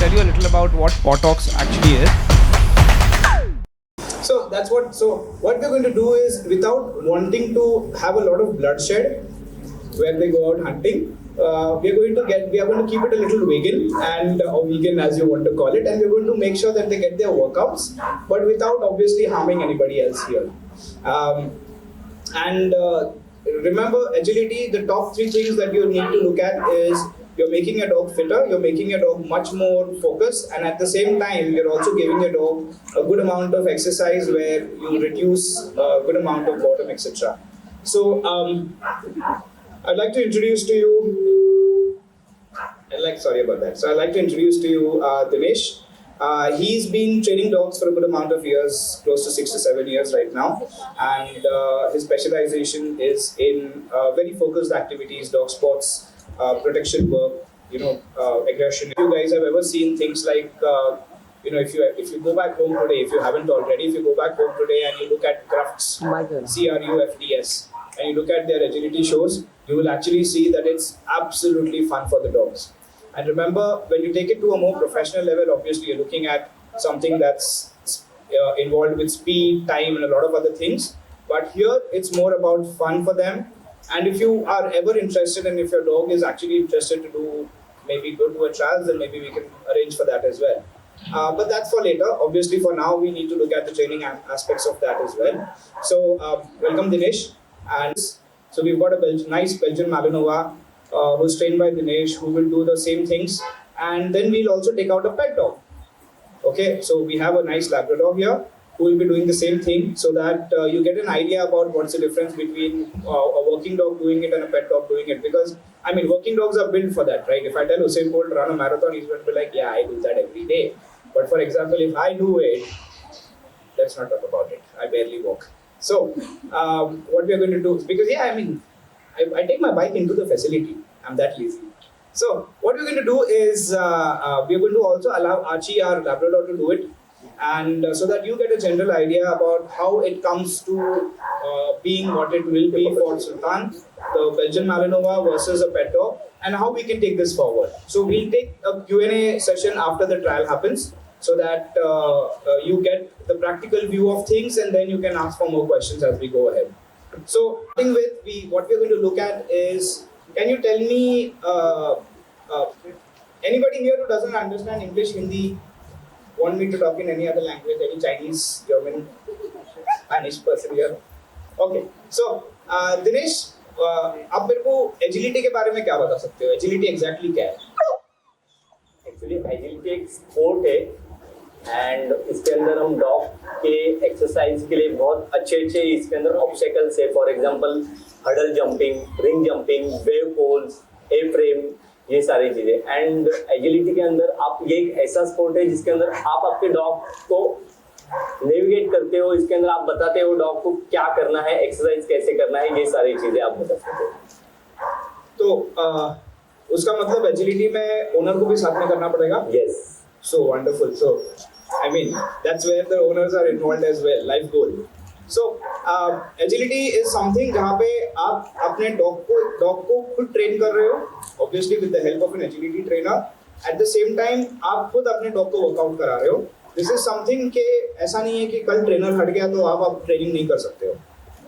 tell you a little about what Paw Talks actually is. So what we're going to do is, without wanting to have a lot of bloodshed when they go out hunting, we are going to keep it a little vegan or vegan as you want to call it, and we're going to make sure that they get their workouts, but without obviously harming anybody else here. Remember, agility, the top three things that you need to look at is you're making a dog fitter, you're making a dog much more focused, and at the same time, you're also giving your dog a good amount of exercise where you reduce a good amount of boredom, etc. So, I'd like to introduce to you, I'd like to introduce to you Dinesh. He's been training dogs for a good amount of years, close to 6 to 7 years right now, and his specialization is in very focused activities, dog sports, protection work, aggression. If you guys have ever seen things like, if you go back home today, if you haven't already, if you go back home today and you look at Crufts, CRUFTS, and you look at their agility shows, you will actually see that it's absolutely fun for the dogs. And remember, when you take it to a more professional level, obviously you're looking at something that's involved with speed, time, and a lot of other things. But here, it's more about fun for them. And if you are ever interested, and if your dog is actually interested to maybe go to a trial, then maybe we can arrange for that as well. But that's for later. Obviously, for now, we need to look at the training aspects of that as well. So, welcome, Dinesh. And so we've got a nice Belgian Malinois who's trained by Dinesh, who will do the same things. And then we'll also take out a pet dog. Okay, so we have a nice Labrador here who will be doing the same thing, so that you get an idea about what's the difference between a working dog doing it and a pet dog doing it. Because, working dogs are built for that, right? If I tell Usain Bolt run a marathon, he's going to be like, yeah, I do that every day. But for example, if I do it, let's not talk about it. I barely walk. So, what we are going to do, because I take my bike into the facility. I'm that lazy. So, what we're going to do is, we're going to also allow Archie, our Labrador, to do it. And so that you get a general idea about how it comes to being what it will be for Sultan, the Belgian Malinois versus a pet dog, and how we can take this forward. So, we'll take a Q&A session after the trial happens, so that you get the practical view of things, and then you can ask for more questions as we go ahead. So, starting with what we're going to look at is, can you tell me, anybody here who doesn't understand English, Hindi, want me to talk in any other language, any Chinese, German, Spanish person here? Okay, so Dinesh, आप मेरे को agility के बारे में क्या बता सकते हो? Agility exactly क्या है? Actually, agility एक sport है, and इसके अंदर हम डॉग के एक्सरसाइज के लिए बहुत अच्छे इसके अंदर ऑब्स्टेकल्स है. For example hurdle jumping, ring jumping, weave poles, A frame, ये सारी चीजें. एंड एजिलिटी के अंदर आप ये एक ऐसा स्पोर्ट है जिसके अंदर आप आपके डॉग को नेविगेट करते हो. इसके अंदर आप बताते हो डॉग को क्या करना है, एक्सरसाइज कैसे करना है, ये सारी चीजें आप बता सकते हो. तो उसका मतलब एजिलिटी में ओनर को भी साथ में करना पड़ेगा? Yes. So wonderful. So, that's where the owners are involved as well, life goal. So, agility is something जहाँ पे आप अपने dog को खुद train कर रहे हो, obviously with the help of an agility trainer. At the same time, आप खुद अपने dog को workout करा रहे हो. This is something के ऐसा नहीं है कि कल trainer हट गया तो आप training नहीं कर सकते हो,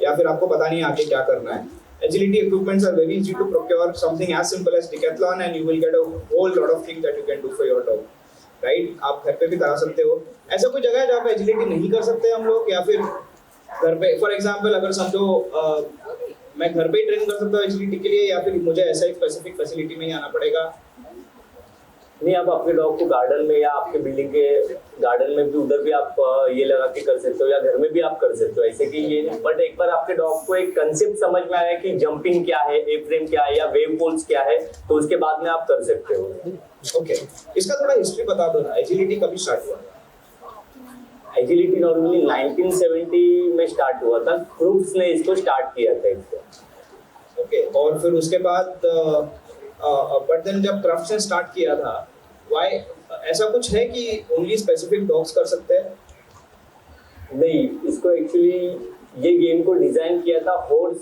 या फिर आपको पता नहीं आगे क्या करना है. Agility equipments are very easy to procure. Something as simple as Decathlon, and you will get a whole lot of things that you can do for your dog. Right, आप घर पे भी करा सकते हो. ऐसा कोई जगह है जहाँ पे एजिलिटी नहीं कर सकते हम लोग, या फिर घर पे फॉर एग्जांपल अगर समझो मैं घर पे ही ट्रेन कर सकता हूँ एजिलिटी के लिए, या फिर मुझे ऐसा एक स्पेसिफिक फैसिलिटी में ही आना पड़ेगा? नहीं, आप अपने डॉग को गार्डन में या आपके बिल्डिंग के गार्डन में भी उधर भी आप ये लगा के कर सकते हो, या घर में भी आप कर सकते हो. ऐसे कि ये, बट एक बार आपके डॉग को एक कंसेप्ट समझ में आया कि जंपिंग क्या है, ए फ्रेम क्या है, या वेव पोल्स क्या है, तो उसके बाद में आप कर सकते हो. ओके, इसका थोड़ा हिस्ट्री बता दो ना. एजिलिटी कभी स्टार्ट हुआ? एजिलिटी नॉर्मली 1970 में स्टार्ट हुआ था. क्रूप्स ने इसको स्टार्ट किया था इसको. ओके, और फिर उसके बाद बट देन जब क्राफ्ट्स ने स्टार्ट किया था, व्हाई ऐसा कुछ है कि ओनली स्पेसिफिक डॉग्स कर सकते हैं? नहीं, इसको एक्चुअली ये गेम को डिजाइन किया था हॉर्स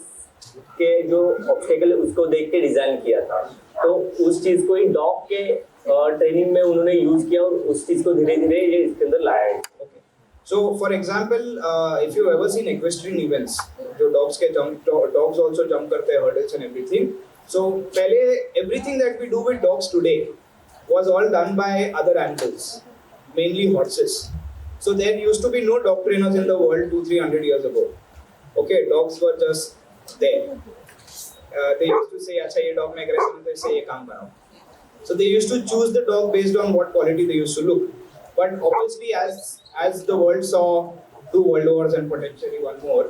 के जो ऑब्स्टेकल है उसको देख के डिजाइन किया था। तो उस चीज को ही डॉग के ट्रेनिंग में उन्होंने यूज किया और उस चीज को धीरे धीरे ये इसके अंदर लाया है। So, for example, if you ever seen equestrian events, जो dogs के dogs also jump करते हैं hurdles and everything. So, पहले everything that we do with dogs today was all done by other animals, mainly horses. So there used to be no dog trainers in the world 200-300 years ago. Okay, dogs were just there. They used to say, अच्छा ये dog में aggressive है तो इससे ये काम कराओ. So they used to choose the dog based on what quality they used to look. But obviously, as the world saw 2 world wars and potentially 1 more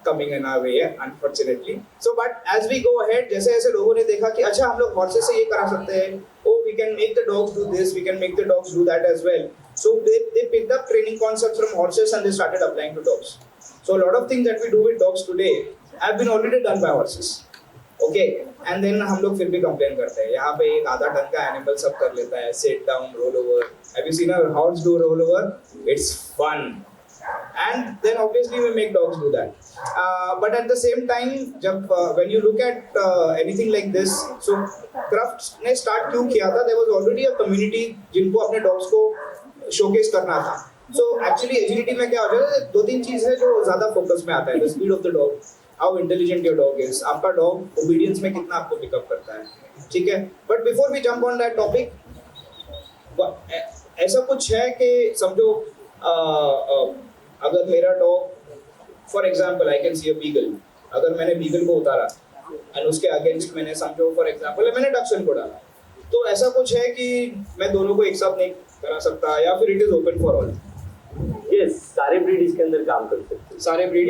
coming in our way, unfortunately. So, but as we go ahead, जैसे जैसे लोगों ने देखा कि अच्छा हम लोग horses से ये करा सकते हैं, oh we can make the dogs do this, we can make the dogs do that as well. So they picked up training concepts from horses and they started applying to dogs. So a lot of things that we do with dogs today have been already done by horses. Okay, and then हम लोग फिर भी complain करते हैं यहाँ पे एक आधा टन का एनिमल सब कर लेता है, sit down, roll over. Have you seen a horse do roll over? It's fun. And then obviously we make dogs do that. But at the same time, जब when you look at anything like this, so Crufts ने start क्यों किया था? There was already a community जिनको अपने dogs को showcase करना था. So actually agility में क्या हो जाता है? 2-3 चीज़ है जो ज़्यादा focus में आता है. The speed of the dog, how intelligent your dog is, आपका dog obedience में कितना आपको pick up करता है, ठीक है? But before we jump on that topic, ऐसा कुछ है कि समझो अगर मेरा dog, for example I can see a beagle, अगर मैंने बीगल को उतारा एंड उसके अगेंस्ट मैंने समझो फॉर एग्जांपल मैंने डचसन को डाला, तो ऐसा कुछ है कि मैं दोनों को एक साथ नहीं करा सकता या फिर it is open for all? Yes, सारे ब्रीड इसके अंदर काम कर सकते हैं, सारे ब्रीड।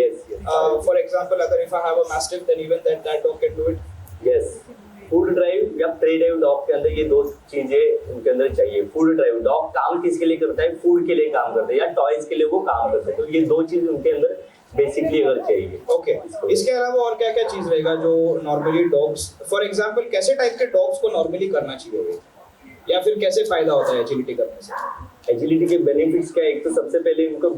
फॉर एग्जांपल अगर if I have a mastiff then even that dog can do it. Yes, food drive या प्रे ड्राइव डॉग के अंदर ये 2 चीजें उनके अंदर चाहिए। फूड ड्राइव डॉग काम किसके लिए करता है? फूड के लिए काम करता है या टॉयज के लिए वो काम करता है, तो ये 2 चीज उनके अंदर बेसिकली अगर चाहिए। ओके, इसके अलावा और क्या क्या चीज रहेगा जो नॉर्मली डॉग्स, फॉर एग्जांपल कैसे टाइप के डॉग्स को नॉर्मली करना चाहिए या फिर कैसे फायदा होता है एजिलिटी करने से? एजिलिटी के बेनिफिट्स क्या है? एक तो सबसे पहले उनको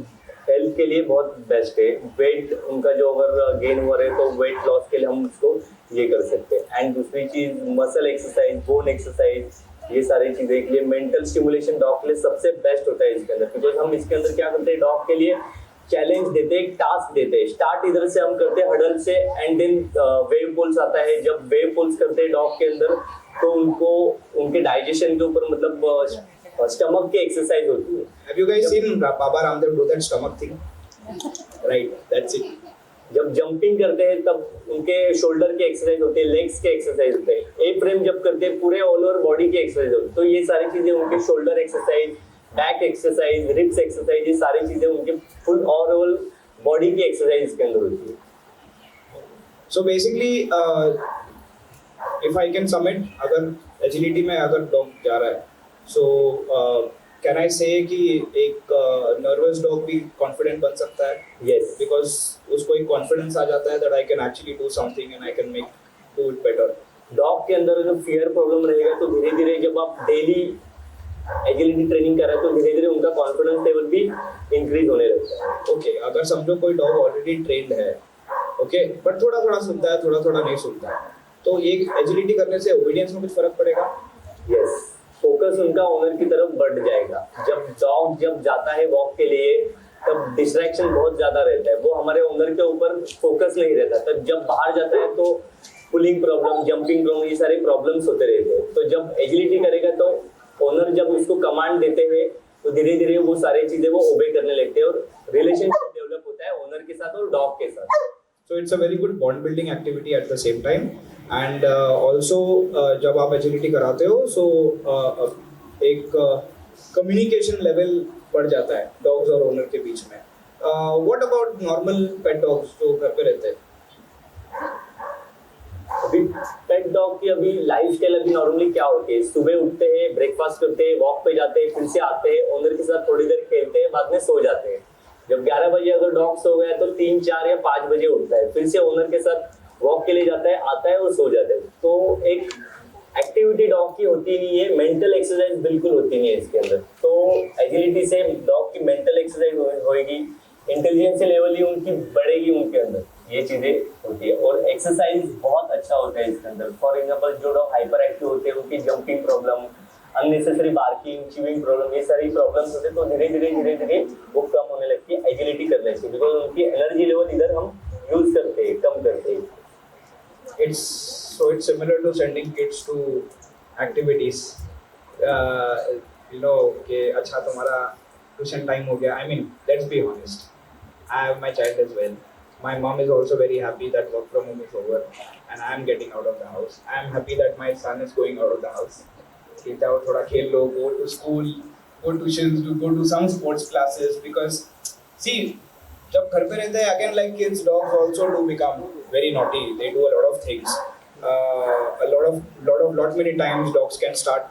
हेल्थ के लिए बहुत बेस्ट है। वेट उनका जो अगर गेन हुआ है तो वेट लॉस के लिए हम उसको ये कर सकते हैं। एंड दूसरी चीज मसल एक्सरसाइज, बोन एक्सरसाइज, ये सारी चीजें के लिए मेंटल स्टिमुलेशन डॉग के लिए सबसे बेस्ट होता है इसके अंदर, बिकॉज हम इसके अंदर क्या करते हैं, डॉग के लिए चैलेंज देते हैं, एक टास्क देते हैं। स्टार्ट इधर से हम करते हैं हडल से एंड देन वेव पुल्स आता है। जब वेव पुल्स करते हैं डॉग के अंदर तो उनको उनके डाइजेशन के ऊपर मतलब स्टमक की एक्सरसाइज होती है। Have you guys seen Baba Ramdev do that stomach thing? Right, that's it. जब जंपिंग करते हैं तब उनके शोल्डर की एक्सरसाइज होती है, लेग्स के एक्सरसाइज होते हैं। ए फ्रेम जब करते हैं पूरे ऑल ओवर बॉडी की एक्सरसाइज होती है, तो ये सारी चीजें उनके shoulder exercise, back exercise, ribs exercise, ये सारी चीजें उनके फुल ओवरऑल बॉडी की एक्सरसाइज के अंदर होती है। So basically, if I can sum it, अगर एजिलिटी में अगर डॉग जा रहा है, so can I say कि एक नर्वस डॉग भी कॉन्फिडेंट बन सकता है? Yes, because उसको एक कॉन्फिडेंस आ जाता है that I can actually do something and I can do it better. Dog के अंदर जो फियर प्रॉब्लम रहेगा तो धीरे धीरे जब आप डेली एजिलिटी ट्रेनिंग कर रहे हैं तो धीरे धीरे उनका कॉन्फिडेंस लेवल भी इंक्रीज होने लगता है। ओके, अगर समझो कोई डॉग ऑलरेडी ट्रेन्ड है, ओके, बट थोड़ा थोड़ा सुनता है, थोड़ा थोड़ा नहीं सुनता है, तो ये एजिलिटी करने से ओबीडियंस में कुछ फर्क पड़ेगा? यस, फोकस उनका ओनर की तरफ बढ़ जाएगा। जब डॉग जब जाता है वॉक के लिए तब डिस्ट्रैक्शन बहुत ज्यादा रहता है, वो हमारे ओनर के ऊपर फोकस नहीं रहता। तब जब बाहर जाता है तो पुलिंग प्रॉब्लम, जंपिंग प्रॉब्लम, ये सारे प्रॉब्लम्स होते रहते हैं। तो जब एजिलिटी करेगा तो ओनर जब उसको कमांड देते हैं तो धीरे धीरे वो सारी चीजें वो ओबे करने लगते हैं और रिलेशनशिप डेवलप होता है ओनर के साथ और डॉग के साथ। So it's a very good bond building activity at the same time, and also जब आप agility कराते हो, so एक communication level बढ़ जाता है dogs और owner के बीच में। What about normal pet dogs जो घर पे रहते हैं? अभी पेट डॉग की अभी लाइफस्टाइल अभी नॉर्मली क्या होती है, सुबह उठते हैं, ब्रेकफास्ट करते हैं, वॉक पे जाते हैं, फिर से आते हैं, ओनर के साथ थोड़ी देर खेलते हैं, बाद में सो जाते हैं। जब 11 बजे अगर डॉग सो गया तो 3, 4 या 5 बजे उठता है, फिर से ओनर के साथ वॉक के लिए जाता है, आता है और सो जाता है। तो एक एक्टिविटी डॉग की होती नहीं है, मेंटल एक्सरसाइज बिल्कुल होती नहीं है इसके अंदर। तो एजिलिटी से डॉग की मेंटल एक्सरसाइज होगी, इंटेलिजेंस लेवल ही उनकी बढ़ेगी उनके अंदर। ये चीजें होती है। और एक्सरसाइज बहुत अच्छा होता है इसके अंदर। फॉर एग्जांपल जो डॉग हाइपर एक्टिव होते हैं उनकी jumping problem, unnecessary barking, chewing problem, ये सारी प्रॉब्लम्स होते हैं, तो धीरे धीरे वो कम होने लगती है, एजिलिटी कर लगती है, बिकॉज उनकी एनर्जी लेवल इधर हम यूज करते हैं, कम करते हैं। It's similar to sending kids to activities. कि अच्छा तुम्हारा ट्यूशन टाइम हो गया. I mean, let's be honest. I have my child as well. My mom is also very happy that work from home is over and I am getting out of the house. I am happy that my son is going out of the house. कि जाओ थोड़ा खेल लो, go to school, go tuitions, go to some sports classes, because see, जब घर पे रहते हैं, again like kids, dogs also do become very naughty. They do a lot of things. Lot many times dogs can start,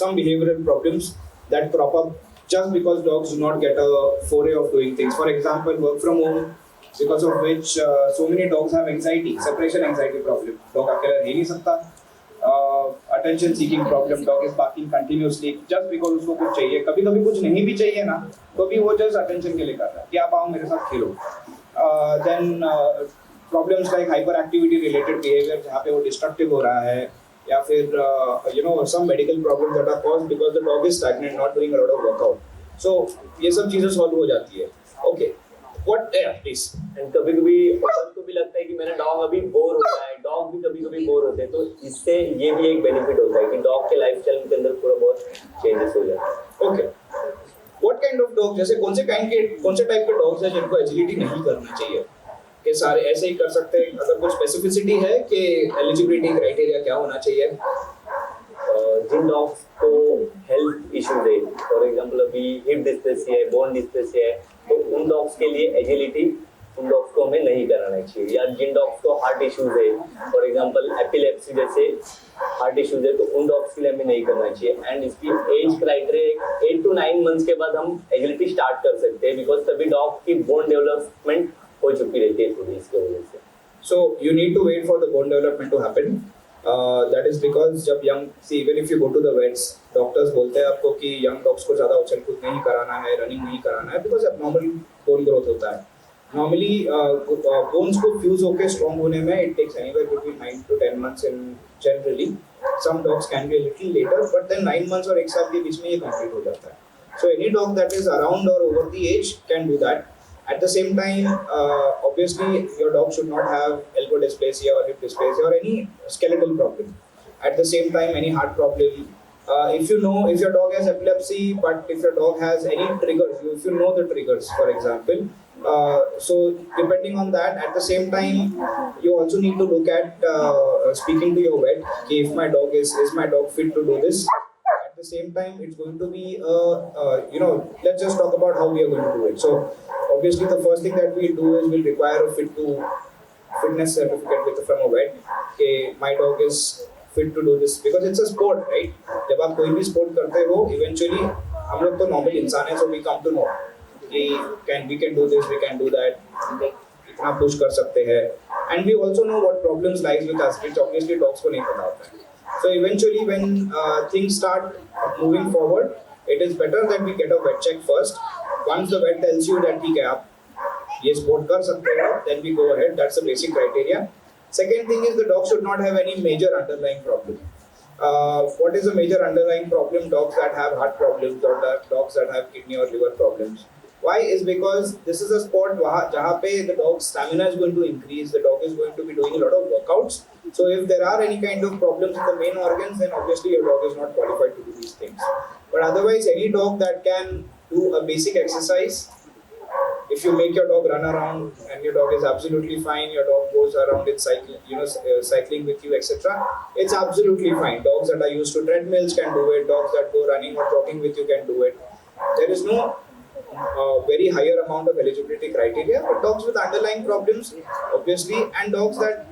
some behavioral problems that crop up just because dogs do not get a foray of doing things. For example, work from home, because of which so many dogs have anxiety, separation anxiety problem. Dog अकेला रह नहीं सकता. Attention seeking problem. Dog is barking continuously just because उसको कुछ चाहिए. कभी कुछ नहीं भी चाहिए ना, तो भी वो just attention के लिए कर रहा है कि आप आओ मेरे साथ खेलो. Then problems like hyperactivity related behavior जहाँ पे वो destructive हो रहा है, या फिर some medical problems that are caused because the dog is stagnant, not doing a lot of workout. So ये सब चीजें solve हो जाती है. Okay. What? Yeah, please. And कभी-कभी को भी लगता है कि मेरा डॉग अभी बोर हो रहा है, डॉग भी कभी-कभी बोर होते हैं, तो इससे ये भी एक बेनिफिट होता है कि डॉग के लाइफस्टाइल के अंदर थोड़ा बहुत चेंजेस हो जाता है। Okay. What kind of dog? जैसे कौन से टाइप के डॉग्स हैं जिनको एजिलिटी नहीं करनी चाहिए? कि सारे ऐसे ही कर सकते हैं? अगर कुछ स्पेसिफिसिटी है कि एलिजिबिलिटी क्राइटेरिया क्या होना चाहिए? जिन डॉग्स को हेल्थ इश्यूज है, फॉर एग्जांपल अभी हिप डिस्प्लेसिया है, बोन डिस्प्लेसिया है, तो उन डॉग्स के लिए एजिलिटी उन डॉग्स को हमें नहीं कराना चाहिए। या जिन डॉग्स को हार्ट इश्यूज है, फॉर एग्जांपल एपिलेप्सी जैसे हार्ट इश्यूज है, तो उन डॉग्स के लिए हमें नहीं करना चाहिए। एंड इसकी एज क्राइटेरिया 8 to 9 मंथ्स के बाद हम एजिलिटी स्टार्ट कर सकते हैं, बिकॉज तभी डॉग की बोन डेवलपमेंट हो चुकी रहती है थोड़ी, इसके वजह से। So you need to wait for the bone development to happen. That is because जब even if you go to the vets, doctors बोलते हैं आपको कि यंग डॉग्स को ज़्यादा उछल कूद नहीं कराना है, रनिंग नहीं कराना है, बिकॉज abnormal bone growth होता है. Normally bones को फ्यूज होकर स्ट्रॉन्ग होने में it takes anywhere between 9 to 10 months in generally. Some dogs can be a little later, but then 9 months और 1 साल के बीच में ये complete हो जाता है. So any dog that is around or over the age can do that. At the same time, obviously, your dog should not have elbow dysplasia or hip dysplasia or any skeletal problem. At the same time, any heart problem. If your dog has epilepsy, but if your dog has any triggers, if you know the triggers, for example, so depending on that, at the same time, you also need to look at speaking to your vet. If my dog is my dog fit to do this? At the same time, it's going to be let's just talk about how we are going to do it. So obviously, the first thing that we'll do is we'll require a fitness certificate from a vet. Okay, my dog is fit to do this because it's a sport, right? जब आप कोई भी sport करते हो, eventually हम लोग तो normal इंसान हैं, so we come to know कि we can do this, we can do that, इतना push कर सकते हैं, and we also know what problems lies with us, which obviously dogs को नहीं पता होता है. So eventually, when things start moving forward, it is better that we get a vet check first. Once the vet tells you that ठीक है आप ये sport कर सकते हो, then we go ahead. That's the basic criteria. Second thing is the dog should not have any major underlying problem. What is a major underlying problem? Dogs that have heart problems or dogs that have kidney or liver problems. Why? Is because this is a sport जहाँ पे the dog's stamina is going to increase. The dog is going to be doing a lot of workouts. So if there are any kind of problems in the main organs, then obviously your dog is not qualified to do these things. But otherwise, any dog that can do a basic exercise, if you make your dog run around and your dog is absolutely fine, your dog goes around in cycling with you, etc., it's absolutely fine. Dogs that are used to treadmills can do it. Dogs that go running or jogging with you can do it. There is no very higher amount of eligibility criteria, but dogs with underlying problems, obviously, and dogs that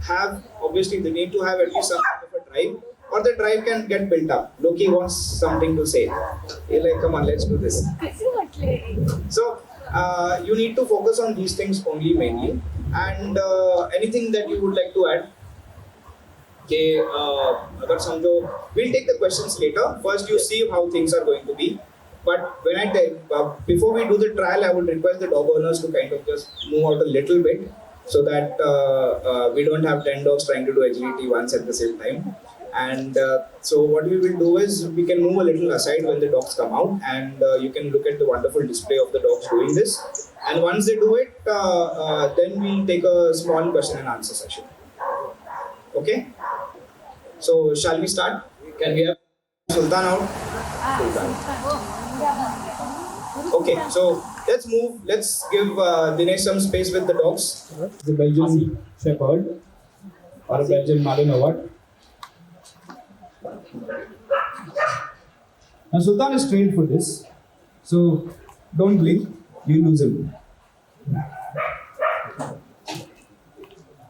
have, obviously, they need to have at least some kind of a drive, or the drive can get built up. Loki wants something to say. He's like, come on, let's do this. So, you need to focus on these things only mainly. And anything that you would like to add? Okay, we'll take the questions later. First, you see how things are going to be. But when before we do the trial, I would request the dog owners to kind of just move out a little bit so that we don't have 10 dogs trying to do agility once at the same time. And so what we will do is we can move a little aside when the dogs come out, and you can look at the wonderful display of the dogs doing this. And once they do it, then we'll take a small question and answer session. Okay? So shall we start? Can we have Sultan out? Okay, so let's move. Let's give Dinesh some space with the dogs. The Belgian Shepherd or a Belgian Malin or what? Now Sultan is trained for this, so don't blink. You lose him.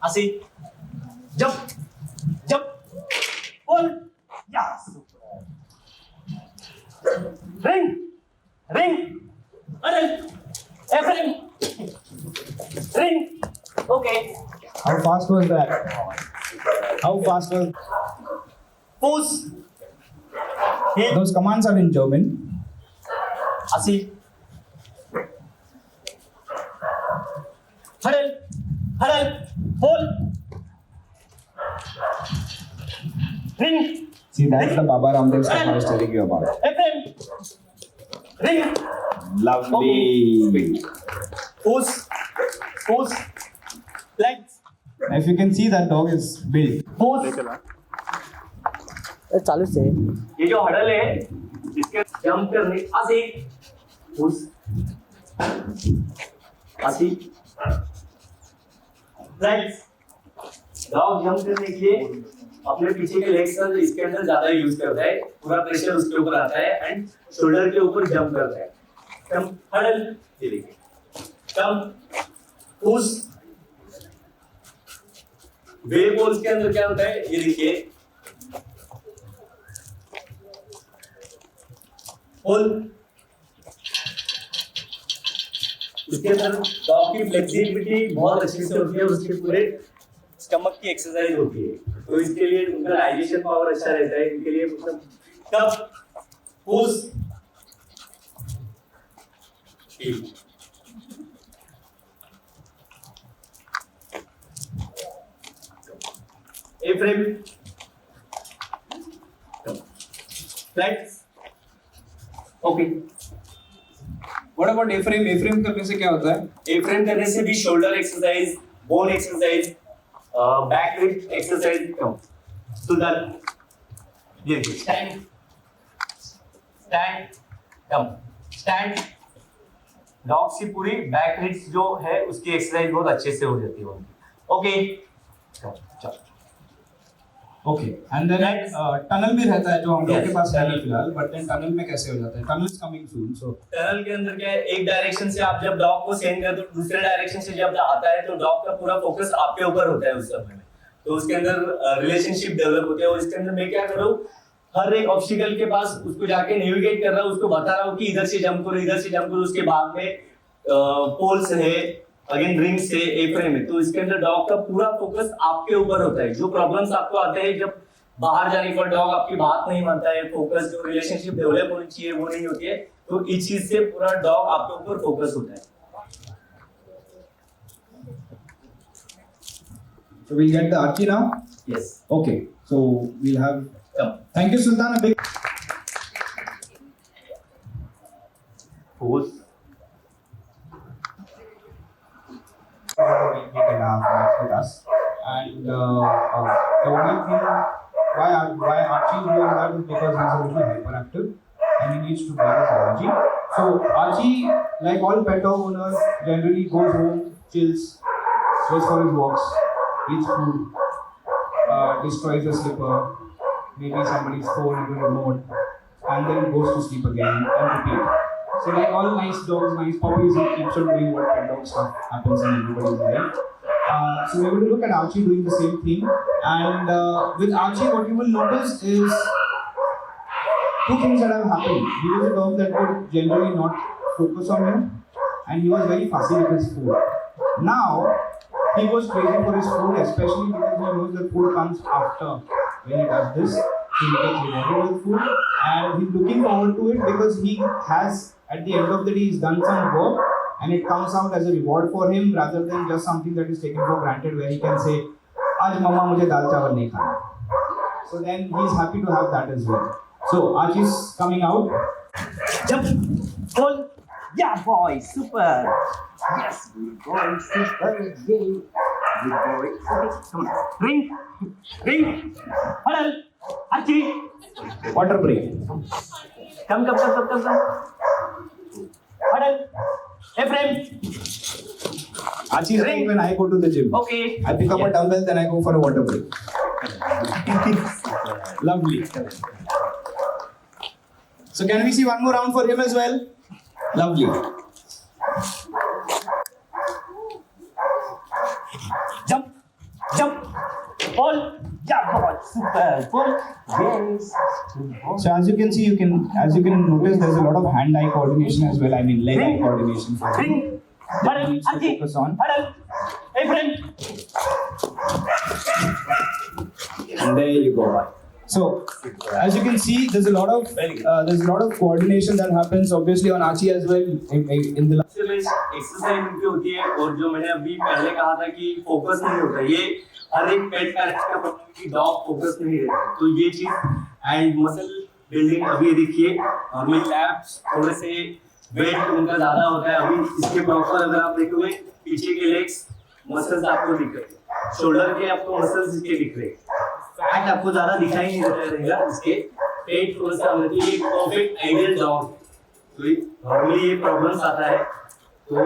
Asi, jump, pull, yes. Ring, Ephraim, ring. Okay. How fast was that? How fast was? Push. Those commands are in German. Asi. Huddle, hold. Ring. See, that's the Baba Ramdev stuff I was telling you about. Ephraim. Ring. Lovely. Push. Legs. If you can see, that dog is built. Push. चालू से ये जो huddle है इसके jump करने आसी push आसी legs dog jump करने के लिए अपने पीछे के लेग्स का इसके अंदर ज्यादा यूज करता है, पूरा प्रेशर उसके ऊपर आता है एंड शोल्डर के ऊपर जंप करता है. कम हडल, ये देखिए, कम पुश. वेव बॉल्स के अंदर क्या होता है ये देखिए, पुल. इसके अंदर डॉग की फ्लेक्सिबिलिटी बहुत अच्छे से होती है, उसके पूरे स्टमक की एक्सरसाइज होती है, तो इसके लिए उनका डाइजेशन पावर अच्छा रहता है. इनके लिए मतलब कब push A frame flex. Okay. What about A-frame? A-frame करने से क्या होता है? A-frame करने से भी shoulder exercise, bone exercise, back lift exercise कम. सुधर. ये स्टैंड कम. स्टैंड. डॉग्स की पूरी बैक लिफ्ट जो है उसकी एक्सरसाइज बहुत अच्छे से हो जाती है. ओके. चलो. Okay. And then टनल भी रहता है जो हम लोग के पास है नहीं फिलहाल, but then टनल में कैसे हो जाता है? Tunnel is coming soon. So tunnel के अंदर क्या है, एक डायरेक्शन से आप जब डॉग को सेंड करते हो दूसरे डायरेक्शन से जब आता है तो डॉग का पूरा फोकस आपके ऊपर होता है उस समय में, तो उसके अंदर रिलेशनशिप डेवलप होते हैं. और इसके अंदर मैं क्या कर रहा हूँ, हर एक ऑब्स्टिकल के पास उसको जाके नेविगेट कर रहा हूँ, उसको बता रहा हूँ कि इधर से जंप करो, उसके बाद में पोल्स है, अगेन रिंग्स है, ए-फ्रेम है, तो इसके अंदर डॉग का पूरा फोकस आपके ऊपर होता है. जो प्रॉब्लम्स आपको आते हैं जब बाहर जाने पर डॉग आपकी बात नहीं मानता है, फोकस जो रिलेशनशिप डेवलप होनी चाहिए वो नहीं होती है, तो इस चीज से पूरा डॉग आपके ऊपर फोकस होता है. So we'll get the Archie now? Yes. Okay. So we'll have... Come. Thank you, Sultan. A big... Pose. week and a half with us, and the only thing why Archie is doing that is because he's a little hyperactive and he needs to break his energy. So Archie, like all pet dog owners, generally goes home, chills, goes for his walks, eats food, destroys a slipper, maybe somebody's phone or remote, and then goes to sleep again and repeat. So like all nice dogs, nice puppies, he keeps on doing what pet dog stuff happens in everybody's life. So we're going to look at Archie doing the same thing. And with Archie, what you will notice is two things that have happened. He was a dog that would generally not focus on you, and he was very fussy with his food. Now, he was crazy for his food, especially because he knows that food comes after when he does this. he gets rewarded with food, and he's looking forward to it because he has, at the end of the day, he's done some work, and it comes out as a reward for him rather than just something that is taken for granted, where he can say, "Aaj mama mujhe dal chawal nahi khana." So then he's happy to have that as well. So Archie's coming out. Jump, pull, yeah, boy, super. Yes, good boy, super, yay. Good boy. Okay, come on. Ring, huddle, Archie. Water break. Come. Huddle, Ephraim. Archie's like when I go to the gym. Okay. I pick up a dumbbell, then I go for a water break. Lovely. So can we see one more round for him as well? Lovely. Jump, pull, yeah, boy, super, pull, yes. So as you can see, you can notice there's a lot of hand-eye coordination as well. I mean leg-eye coordination for him. Ring, huddle, Needs to Archie, focus on. huddle, Ephraim. And there you go. So as you can see, there's a lot of coordination that happens obviously on Archie as well in the exercise उनकी होती है, और जो मैंने अभी पहले कहा था कि फोकस नहीं होता, ये हर एक पेट पैरेंट का प्रॉब्लम है कि डॉग फोकस नहीं रहता, तो ये चीज एंड मसल बिल्डिंग अभी देखिए, नॉर्मल लैप्स थोड़े से वेट उनका ज्यादा होता है, अभी इसके प्रॉपर अगर आप देखोगे पीछे के लेग्स मसल्स आपको दिख रहे हैं, शोल्डर के आपको मसल्स इसके दिख रहे हैं, फैट आपको ज्यादा दिखाई नहीं रहेगा, इसके पेट थोड़ा सा मतलब ये परफेक्ट आइडियल डॉग, तो नॉर्मली ये प्रॉब्लम्स आता है, तो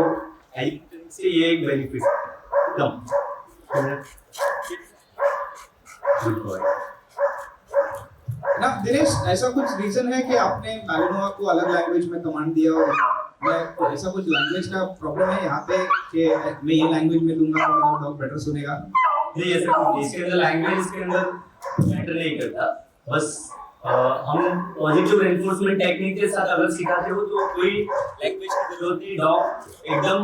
हेल्थ से ये एक बेनिफिट कम। ना दिनेश, ऐसा कुछ रीजन है कि आपने मैलिनोआ को अलग लैंग्वेज में कमांड दिया, और मैं ऐसा कुछ लैंग्वेज का प्रॉब्लम है यहाँ पे कि मैं ये लैंग्वेज में दूंगा तो मेरा डॉग बेटर सुनेगा? नहीं, ऐसा कुछ नहीं, इसके अंदर लैंग्वेज इसके अंदर मैटर नहीं करता, बस हम पॉजिटिव रेनफोर्समेंट टेक्निक के साथ अगर सिखाते हो तो कोई लैंग्वेज की जरूरत नहीं, डॉग एकदम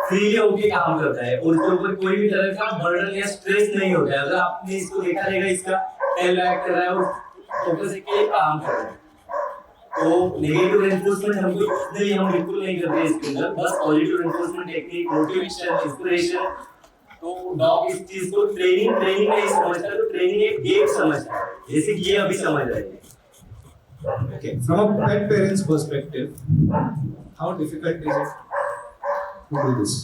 फ्रीली होके काम करता है और उसके ऊपर कोई भी तरह का बर्डन या स्ट्रेस नहीं होता है। अगर आपने इसको देखा रहेगा, इसका टेल वैग कर रहा है और फोकस के काम कर रहा है, तो नेगेटिव रेनफोर्समेंट हम बिल्कुल नहीं करते इसके अंदर, बस positive reinforcement technique, motivation, inspiration. तो डॉग इस चीज को ट्रेनिंग नहीं समझता, तो ट्रेनिंग एक गेम समझता है, जैसे कि ये अभी समझ रहे हैं। Okay, from a pet parent's perspective, how difficult is it to do this?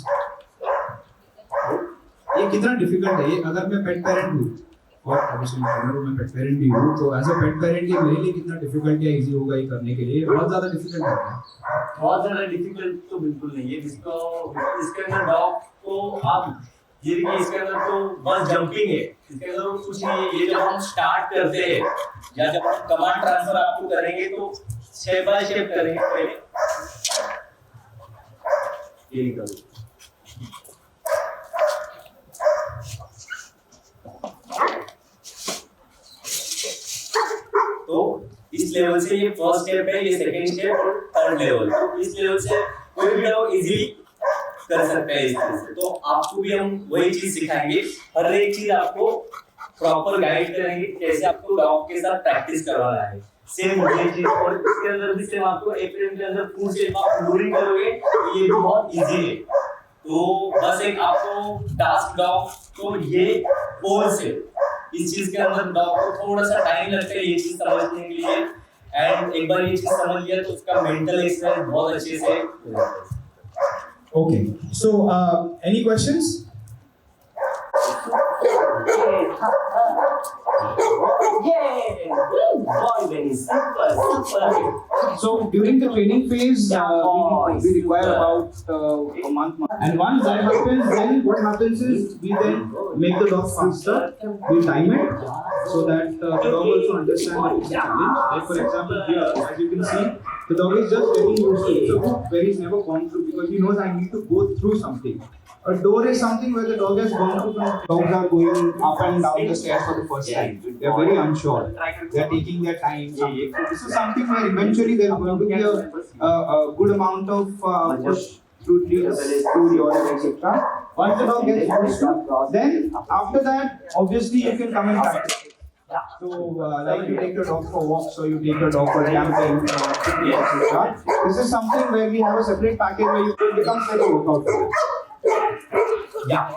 ये कितना डिफिकल्ट है? ये अगर मैं पेट पेरेंट हूँ और ऑब्वियसली मैं पेट पेरेंट भी हूँ, तो एज अ पेट पेरेंट ये मेरे लिए कितना डिफिकल्ट या इजी होगा ये करने के लिए? बहुत ज़्यादा डिफिकल्ट है। बहुत ज़्यादा डिफिकल्ट तो बिल्कुल नहीं है, इसके अंदर डॉग को आप ये देखिए, इसके अंदर तो बस जंपिंग है, इसके अंदर कुछ नहीं है। ये जब हम स्टार्ट करते हैं या जब हम कमांड ट्रांसफर आपको करेंगे तो स्टेप बाय स्टेप करेंगे। पहले ये निकालो, तो इस लेवल से ये फर्स्ट स्टेप है, ये सेकंड स्टेप और थर्ड लेवल। तो इस लेवल से कोई भी डॉग इजीली कर सकते हैं इस चीज से। तो आपको भी हम वही चीज सिखाएंगे, हर एक चीज आपको प्रॉपर गाइड करेंगे, कैसे आपको डॉग के साथ प्रैक्टिस करवाना है। सेम वही चीज, और इसके अंदर भी सेम आपको एप्रिल के अंदर फूड से आप लूरिंग करोगे तो ये भी बहुत इजी है। तो बस एक आपको टास्क डॉग को ये पोल से इस चीज के अंदर डॉग को थोड़ा सा टाइम लगता है ये चीज समझने के लिए, एंड एक बार ये चीज समझ लिया तो उसका मेंटल एक्सरसाइज बहुत अच्छे से हो जाता है। Okay, so any questions? So during the training phase, we require about a month. And once that happens, then what happens is we then make the dog faster. We time it so that the dog also understands that it's a challenge. Like for example, here, as you can see, the dog is just getting used to it. It's a hook where he's never gone through because he knows I need to go through something. A door is something where the dog has gone through. Dogs are going up and down the stairs for the first time. They are very unsure. They are taking their time. So this is something where eventually there is going to be a good amount of push through treats, through your etc. Once the dog gets used to, then after that, obviously you can come and practice. So, like you take your dog for walks or you take your dog for camping, etc. This is something where we have a separate package where you it becomes like a workout for you. Yeah.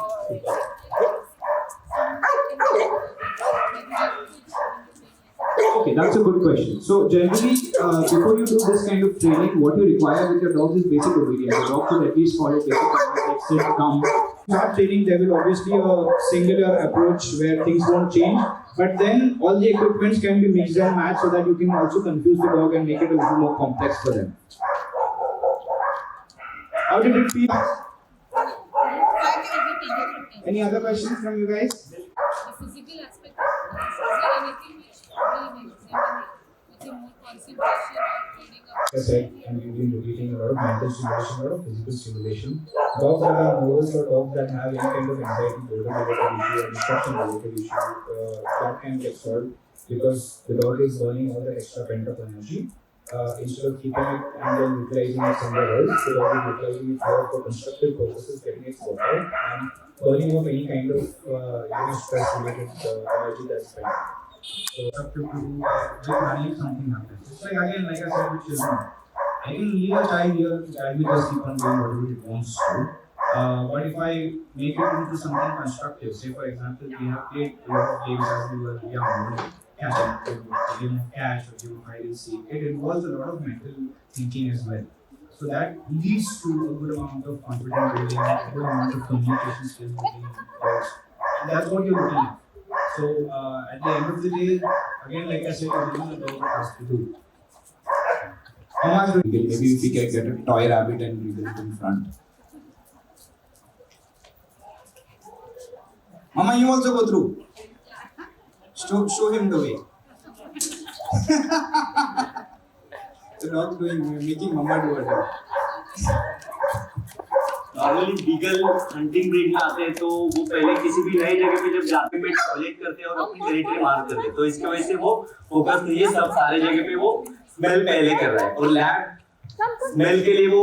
Okay, that's a good question. So generally, before you do this kind of training, what you require with your dogs is basic obedience. The dog should at least follow basic commands like sit, come. Start training, there will obviously a singular approach where things won't change. But then all the equipments can be mixed and matched so that you can also confuse the dog and make it a little more complex for them. How did it feel? Any other questions from you guys? The physical aspect of this, is there anything which will examine with a more concentration or training up? Like I said, and we've been repeating a lot of mental stimulation, a lot of physical stimulation. Dogs that are nervous or dogs that have any kind of anxiety, boredom-related issue, or disruption-related issue, that can get solved because the dog is burning all the extra pent-up energy. Instead of keeping it and then utilizing it somewhere else, the dog is utilizing it for constructive purposes, getting it workout and burning off any kind of stress-related energy that's spent. So, it's up to do just manage something happens. It's like again, like I said with children, I can leave a child here, the child will just keep on doing whatever it wants to. But if I make it into something constructive, say for example, we have played a lot of games as we were young, catching, a game of catch or game of hide and seek. It involves a lot of mental thinking as well. So that leads to a good amount of confidence building, a good amount of communication skills between dogs. And that's what you're looking at. So at the end of the day, again, like I said, you're giving the dog what it has to do. Maybe if we can get a toy rabbit and bring it in front. Mama, you also go through. Show him the way. The dog's making Mama do it. Normally beagle hunting breed में आते हैं तो वो पहले किसी भी नई जगह पे जब जाते हैं टॉयलेट करते हैं और अपनी टेरिटरी मार्क करते हैं तो इसकी वजह से वो फोकस नहीं है सब सारे जगह पे वो स्मेल पहले कर रहा है और लैब स्मेल के लिए वो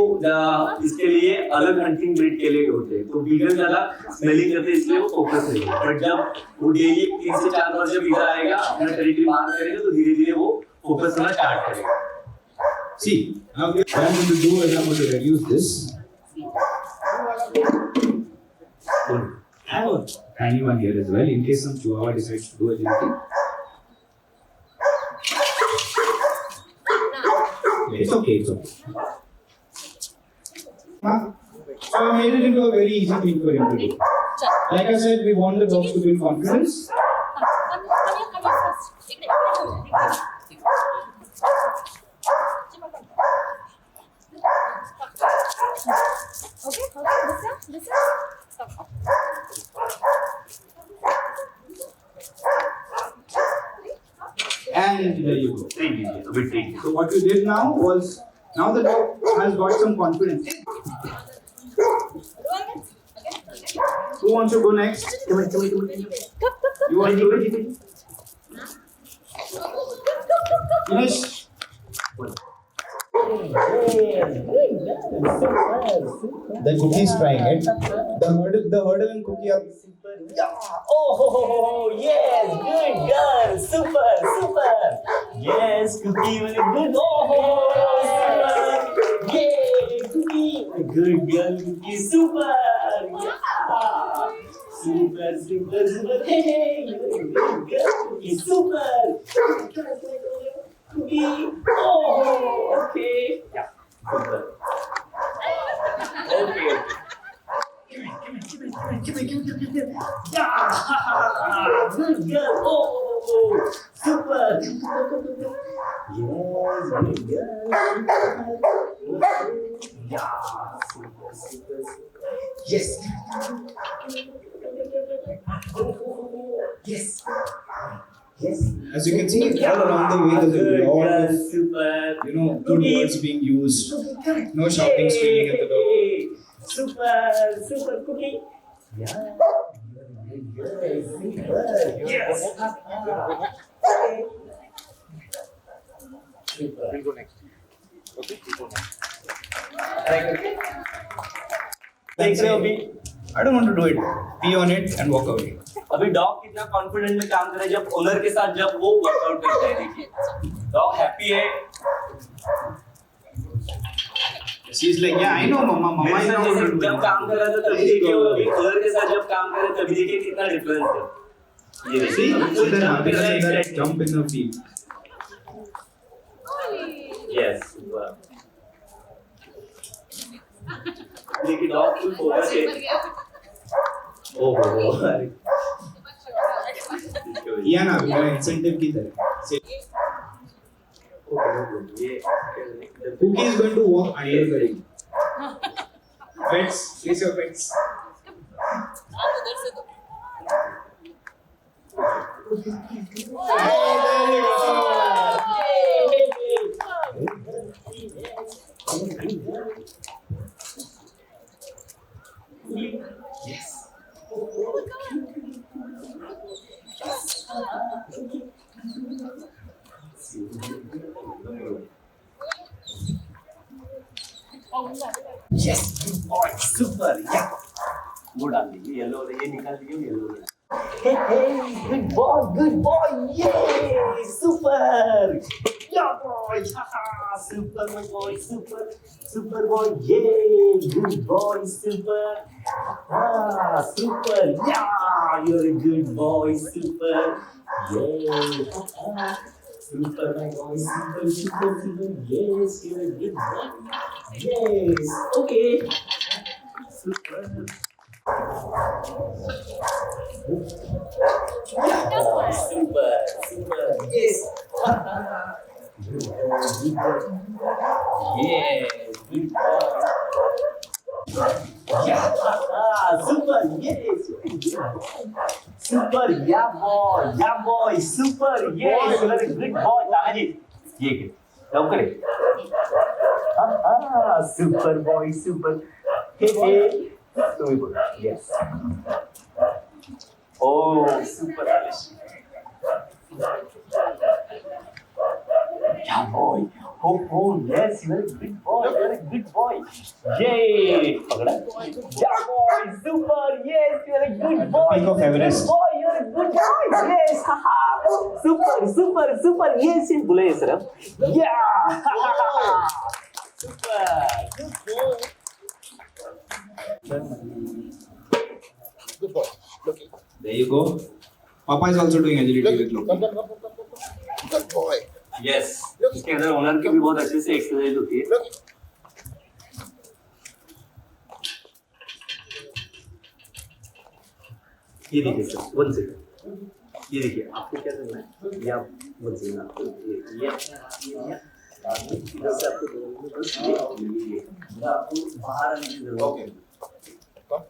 इसके लिए अलग हंटिंग ब्रीड के लिए होते हैं तो बीगल ज्यादा स्मेलिंग करते हैं इसलिए वो फोकस नहीं है बट जब वो डेली 3 से 4 बार जब इधर आएगा अपना टेरिटरी मार्क करेगा तो धीरे धीरे वो फोकस करना स्टार्ट करेगा. See, now what I'm going to do is I'm going to reduce this. I have a tiny one here as well in case some chihuahua decides to do anything. It's okay, it's okay. So I made it into a very easy thing for him to do. Like I said, we want the dogs to build confidence. Come here first. Okay, this And there you go. A bit tricky. So what we did now was, now the dog has got some confidence. Who wants to go next? Come on. You want to do it? Dinesh? The cookie's trying it. The hurdle and cookie are. Oh, yes, good girl, super. Yes, cookie, good. Oh, super. Yay, cookie, good girl, cookie, super. Yeah. Super. Hey, good girl, cookie, super. Cookie. Oh, okay. Yeah, super. Okay. Give me. Yeah! Good girl! Oh! Super! Yes, good girl! Yeah! Super! Yes! Yes! Yes! As you can see, all around the way there's a lot of, super! good words being used. No shouting, screaming at the dog. Super cookie. Yeah. Good. Super. Yes. Super. We'll go next. Okay, we'll go next. Thanks, Obi. I don't want to do it. Pee on it and walk away. अभी dog कितना confident में काम कर रहा है जब owner के साथ जब वो वर्कआउट करता है। देखिए डॉग हैप्पी है। She's like, yeah, I know, mama. Mama मेरे is साथ not जैसे going to do जब it. काम कर रहा था तभी देखिए वो अभी ओनर के साथ जब काम कर रहा है तभी देखिए कितना डिफरेंस है। ये See, देखिए so then happiness in that jump in the field. Yes देखिए डॉग फुल फोकस है। ओहो अरे Yeah, na, मेरा incentive की तरह. Say, ये Cookie is going to walk under the ring. Pets, place your pets. Yes और सुपर या वो डाल दीजिए येलो ये निकाल दीजिए येलो गुड बॉय ये सुपर या boy super boy super boy ये गुड बॉय सुपर सुपर या you are a good boy super ये super my boy super yes you're a good boy yes okay super yeah super yes good boy yeah good boy yeah super yes super yeah boy super yes you are a good boy दादाजी ये के लवकर super boy super हे तुम्ही बोल yes oh super yeah boy oh yes you are a good boy you are a good boy yay पकड़ा yeah boy super yes you are a good boy Peak of Everest. good boy you are a good boy yes super yes ये बोले ये sir yeah super Good boy. Look. There you go. Papa is also doing agility with Loki. Come. Good boy. yes इसके अंदर owner की भी बहुत अच्छे से एक्सरसाइज होती है Look. ये देखिए सर 1 सेकंड ये देखिए आपको क्या करना है ये आप 1 सेकंड आपको ये इधर से आपको बस ये आपको बाहर आने की जरूरत Okay. Come.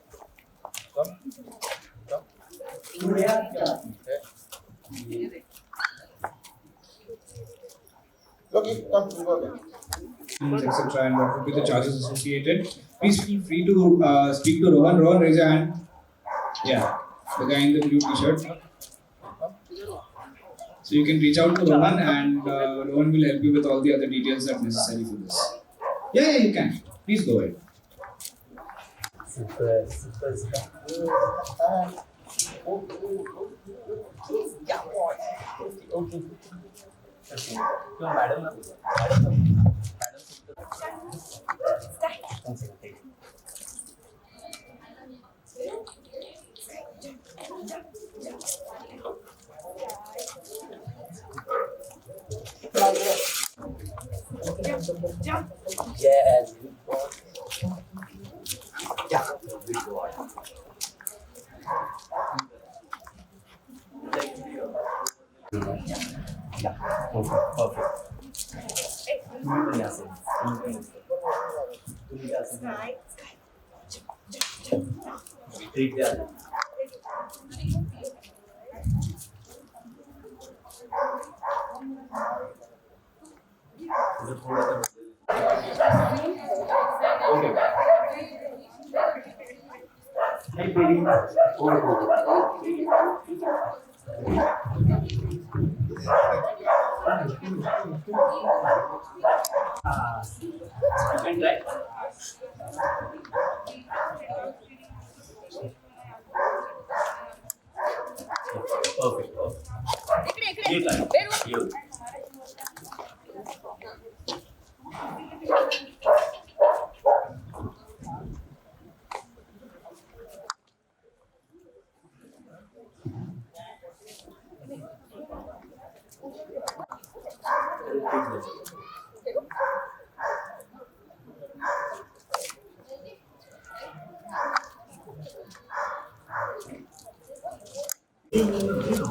Look. Come. Go there. Etc. and what would be the charges associated? Please feel free to speak to Rohan. Rohan, raise your hand. Yeah, the guy in the blue t-shirt. So you can reach out to Rohan and Rohan will help you with all the other details that are necessary for this. Yeah, you can. Please go ahead. super yeah boy okay तो madam yes good boy yeah good boy yeah okay perfect ठीक है Hey, baby. You can try. ये कर ये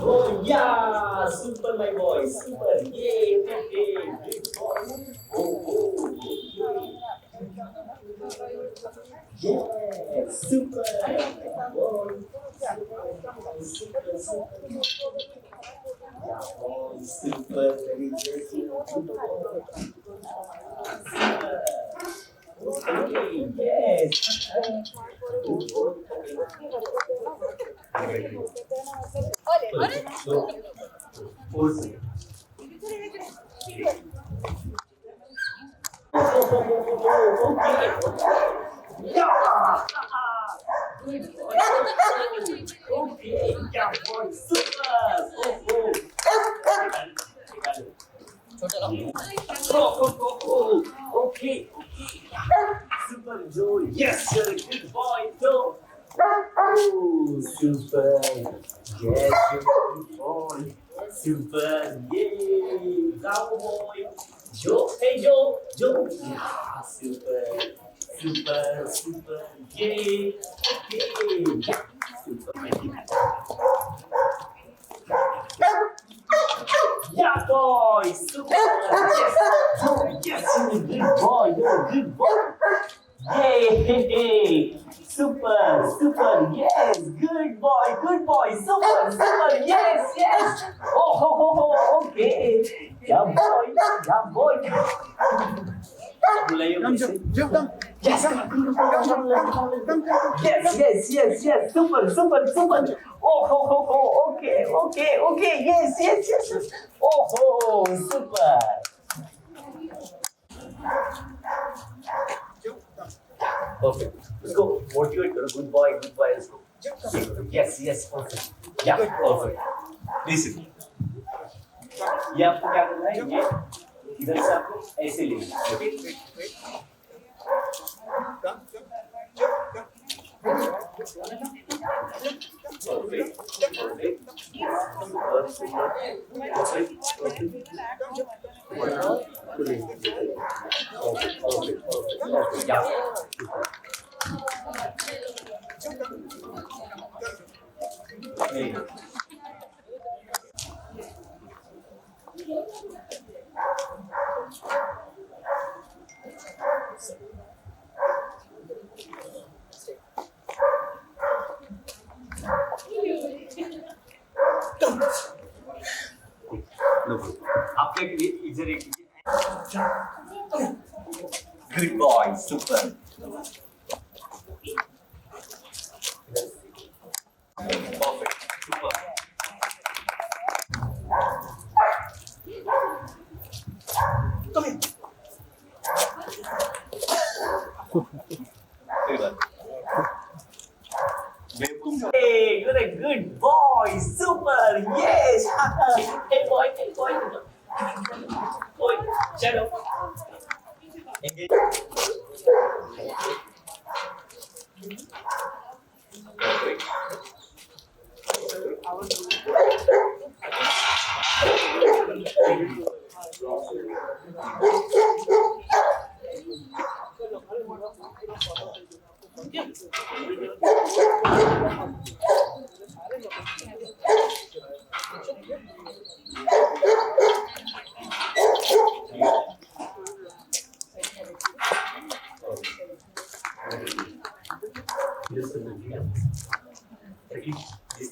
Oh yeah, super my boy, super, yay, good boy. Oh, yeah, super, boy, super, yeah, boy, super, very good, okay, yes. So, awesome. Okay, yeah, boy, super. Okay, super Joe. Yes, you're a good boy, Joe. Oh, super. Yes, you're a good boy. Super. Yay. Bravo, boy. Joe. Hey, Joe. Joe. Yeah, super. Super. Yay. Okay. Yeah. Super. Yeah, boy. Super. Yes. Oh, yes, you're a good boy. You're a good boy. Yay! Super, yes, good boy, super, yes. Oh, okay. Yeah, boy. Come. Yes, yes, super. Oh, okay, yes. Oh, super. Perfect. Let's go. Motivate. You're a good boy. Let's go. Yes, perfect. Yeah, perfect. Listen. ये आपको क्या करना है? ये इधर से आपको ऐसे लेना है, ओके? Perfect. Yeah. Hey. आपके लिए इधर एक good boy, super. Perfect, super. Come here. Hey, you're a good boy, super, yes. Hey boy. Boy, shut up. Engage. Perfect. Yes,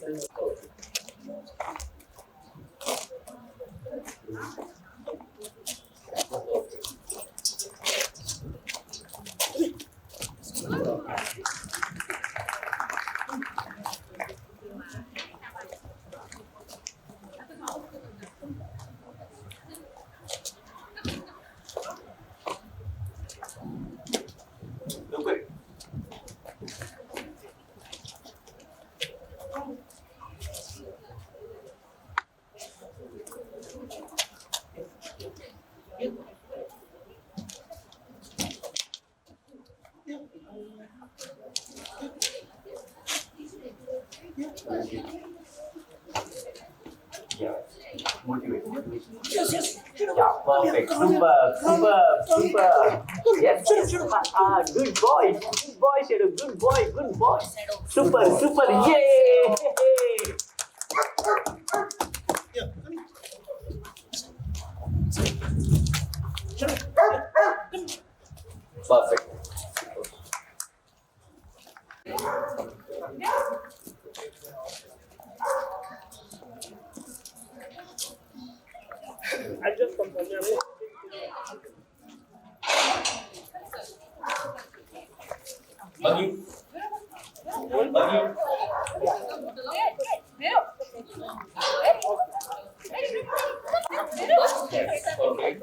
Yeah, perfect. Super. Yes. Good boy, Shadow. Good boy. Super. Yay! Perfect. Buggy. Yes, perfect.